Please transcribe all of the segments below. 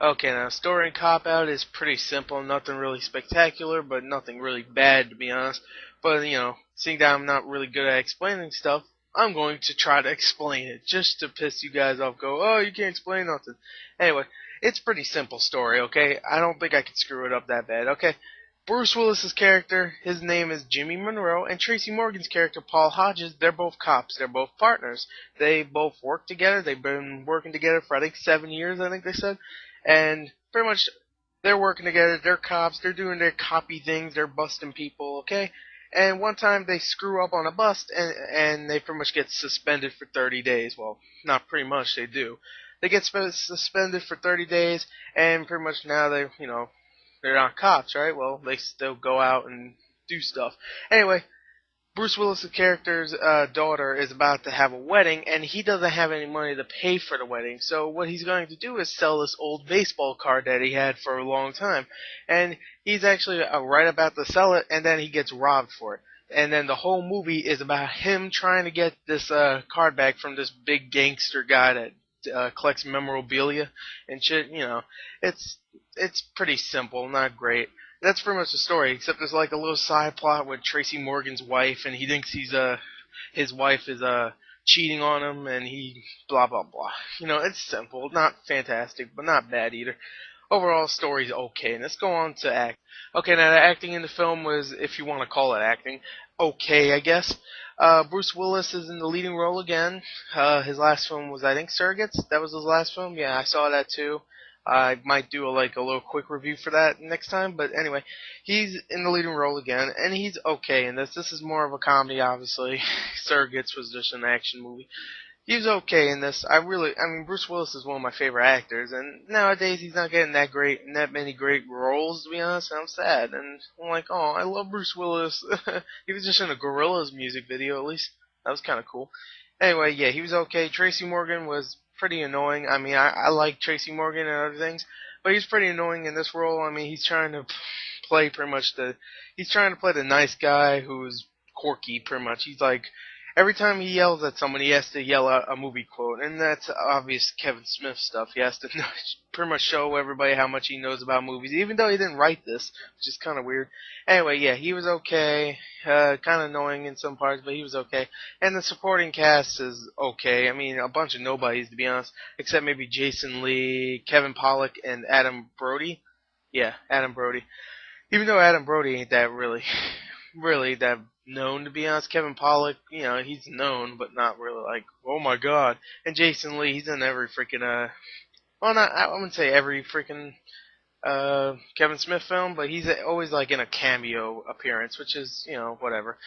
Okay, now story and Cop Out is pretty simple, nothing really spectacular, but nothing really bad to be honest. But seeing that I'm not really good at explaining stuff, I'm going to try to explain it just to piss you guys off. Go, oh, you can't explain nothing. Anyway, it's pretty simple story. Okay, I don't think I could screw it up that bad. Okay, Bruce Willis's character, his name is Jimmy Monroe, and Tracy Morgan's character, Paul Hodges, they're both cops. They're both partners. They both work together. They've been working together for, I think, 7 years, I think they said. And pretty much, they're working together. They're cops. They're doing their copy things. They're busting people, okay? And one time they screw up on a bust, and they pretty much get suspended for 30 days. Well, not pretty much, they do. They get suspended for 30 days, and pretty much now they're not cops, right? Well, they still go out and do stuff. Anyway, Bruce Willis' character's daughter is about to have a wedding, and he doesn't have any money to pay for the wedding. So what he's going to do is sell this old baseball card that he had for a long time, and he's actually right about to sell it, and then he gets robbed for it. And then the whole movie is about him trying to get this card back from this big gangster guy that collects memorabilia and shit. It's pretty simple, not great. That's pretty much the story, except there's like a little side plot with Tracy Morgan's wife, and he thinks his wife is cheating on him, and he blah blah blah. It's simple, not fantastic, but not bad either. Overall, story's okay. And let's go on to act. Okay, now the acting in the film was, if you want to call it acting, okay, I guess. Bruce Willis is in the leading role again. His last film was, I think, Surrogates. That was his last film. Yeah, I saw that too. I might do a little quick review for that next time, but anyway, he's in the leading role again, and he's okay in this. This is more of a comedy, obviously. Surrogates was just an action movie. He's okay in this. I mean, Bruce Willis is one of my favorite actors, and nowadays he's not getting that many great roles, to be honest, and I'm sad. And I'm like, oh, I love Bruce Willis. He was just in a Gorillaz music video, at least. That was kind of cool. Anyway, yeah, he was okay. Tracy Morgan was pretty annoying. I mean, I like Tracy Morgan and other things, but he's pretty annoying in this role. I mean, he's trying to play pretty much he's trying to play the nice guy who's quirky, pretty much. He's like, every time he yells at someone, he has to yell out a movie quote, and that's obvious Kevin Smith stuff. He has to pretty much show everybody how much he knows about movies, even though he didn't write this, which is kind of weird. Anyway, yeah, he was okay. Kind of annoying in some parts, but he was okay. And the supporting cast is okay. I mean, a bunch of nobodies, to be honest, except maybe Jason Lee, Kevin Pollak, and Adam Brody. Yeah, Adam Brody. Even though Adam Brody ain't that really that known, to be honest. Kevin Pollak, he's known, but not really like, oh my god. And Jason Lee, he's in every freaking well, not I wouldn't say every freaking Kevin Smith film, but he's always like in a cameo appearance, which is whatever.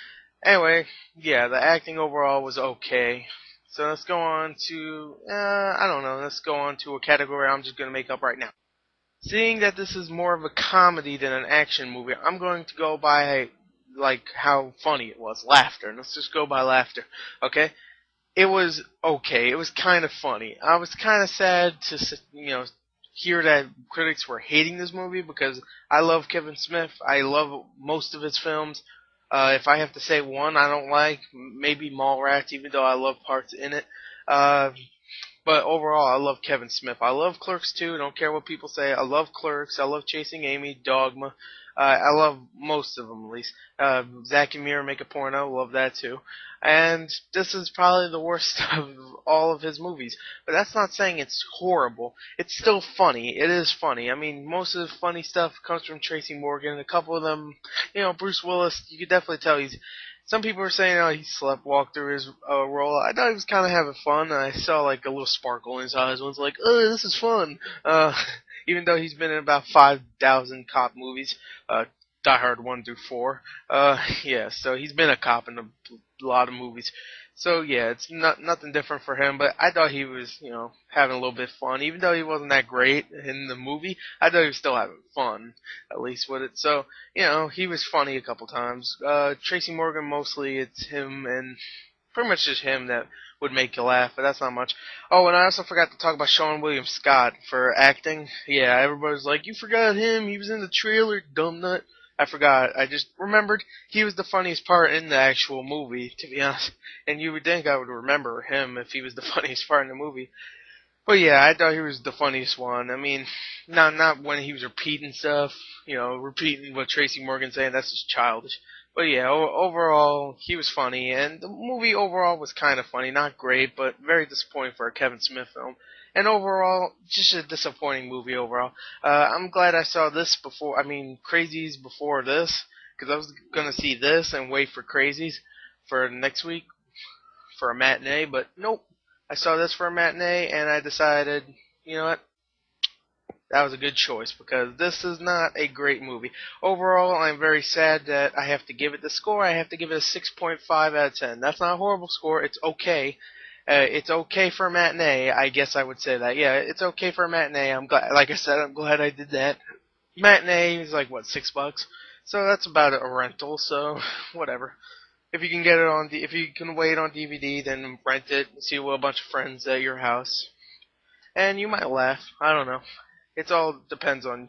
Anyway, yeah, the acting overall was okay. So let's go on to I don't know. Let's go on to a category I'm just gonna make up right now. Seeing that this is more of a comedy than an action movie, I'm going to go by like how funny it was, laughter. Let's just go by laughter, okay? It was okay. It was kind of funny. I was kind of sad to hear that critics were hating this movie because I love Kevin Smith. I love most of his films. If I have to say one I don't like, maybe Mallrats, even though I love parts in it. Uh, but overall, I love Kevin Smith. I love Clerks too. Don't care what people say. I love Clerks. I love Chasing Amy, Dogma. I love most of them, at least. Zack and Miri Make a Porno. Love that too. And this is probably the worst of all of his movies. But that's not saying it's horrible. It's still funny. It is funny. I mean, most of the funny stuff comes from Tracy Morgan. A couple of them, Bruce Willis, you could definitely tell some people are saying, oh, he walked through his role. I thought he was kind of having fun. I saw like a little sparkle in his eyes. One's like, oh, this is fun. Even though he's been in about 5,000 cop movies, Die Hard 1 through 4. Yeah, so he's been a cop in a lot of movies. So yeah, it's nothing different for him. But I thought he was, having a little bit of fun. Even though he wasn't that great in the movie, I thought he was still having fun, at least with it. So, he was funny a couple times. Tracy Morgan, mostly it's him and pretty much just him that would make you laugh, but that's not much. Oh, and I also forgot to talk about Sean William Scott for acting. Yeah, everybody's like, you forgot him, he was in the trailer, dumb nut. I forgot. I just remembered he was the funniest part in the actual movie, to be honest. And you would think I would remember him if he was the funniest part in the movie. But yeah, I thought he was the funniest one. I mean, not when he was repeating stuff, repeating what Tracy Morgan saying. That's just childish. But yeah, overall he was funny, and the movie overall was kind of funny. Not great, but very disappointing for a Kevin Smith film. And overall, just a disappointing movie overall. I'm glad I saw this before. I mean, Crazies before this, because I was gonna see this and wait for Crazies for next week for a matinee, but nope. I saw this for a matinee, and I decided, you know what, that was a good choice because this is not a great movie. Overall, I'm very sad that I have to give it the score. I have to give it a 6.5 out of 10. That's not a horrible score. It's okay. It's okay for a matinee. I guess I would say that. Yeah, it's okay for a matinee. I'm glad. Like I said, I'm glad I did that. Matinee is like what, $6? So that's about a rental. So whatever. If you can get it on, if you can wait on DVD, then rent it and see with a bunch of friends at your house, and you might laugh. I don't know. It all depends on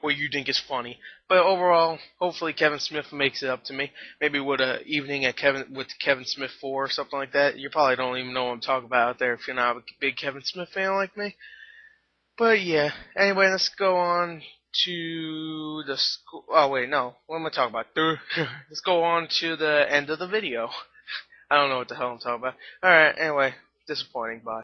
what you think is funny. But overall, hopefully Kevin Smith makes it up to me. Maybe with a evening at Kevin Smith 4 or something like that. You probably don't even know what I'm talking about out there if you're not a big Kevin Smith fan like me. But yeah. Anyway, let's go on to the school. Oh wait, no. What am I talking about? Let's go on to the end of the video. I don't know what the hell I'm talking about. Alright, anyway, disappointing, bye.